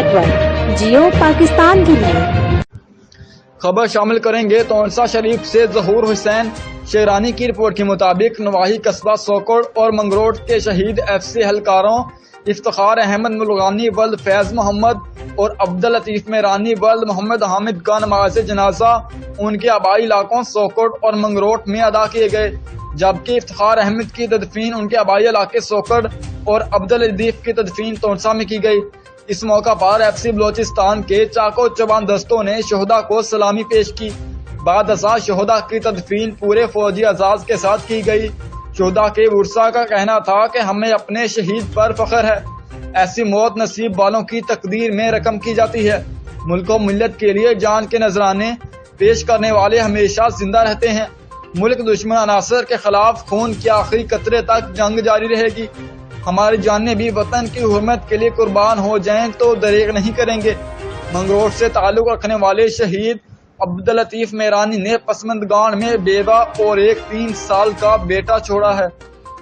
Network Jio Pakistan کے لیے خبر شامل کریں گے تونسا شریف سے ظہور حسین شیرانی کی رپورٹ کے مطابق نواحی قصبہ سوکڑ اور منگروٹ کے شہید ایف سی اہلکاروں افتخار احمد ملغانی ولد فیض محمد اور عبداللطیف میرانی ولد محمد حامد کا نماز جنازہ ان کے آبائی علاقوں سوکڑ اور منگروٹ میں ادا کیے گئے، جبکہ افتخار احمد کی تدفین ان کے آبائی علاقے سوکڑ اور عبداللطیف کی تدفین تونسا میں کی گئی۔ اس موقع پر ایف سی بلوچستان کے چاکو چوبان دستوں نے شہداء کو سلامی پیش کی۔ بعد ازاں شہداء کی تدفین پورے فوجی اعزاز کے ساتھ کی گئی۔ شہداء کے ورثاء کا کہنا تھا کہ ہمیں اپنے شہید پر فخر ہے، ایسی موت نصیب والوں کی تقدیر میں رقم کی جاتی ہے۔ ملک و ملت کے لیے جان کے نذرانے پیش کرنے والے ہمیشہ زندہ رہتے ہیں۔ ملک دشمن عناصر کے خلاف خون کے آخری قطرے تک جنگ جاری رہے گی۔ ہماری جانیں بھی وطن کی حرمت کے لیے قربان ہو جائیں تو دریغ نہیں کریں گے۔ منگروٹ سے تعلق رکھنے والے شہید عبداللطیف میرانی نے پسماندگان میں بیوہ اور ایک 3 سال کا بیٹا چھوڑا ہے۔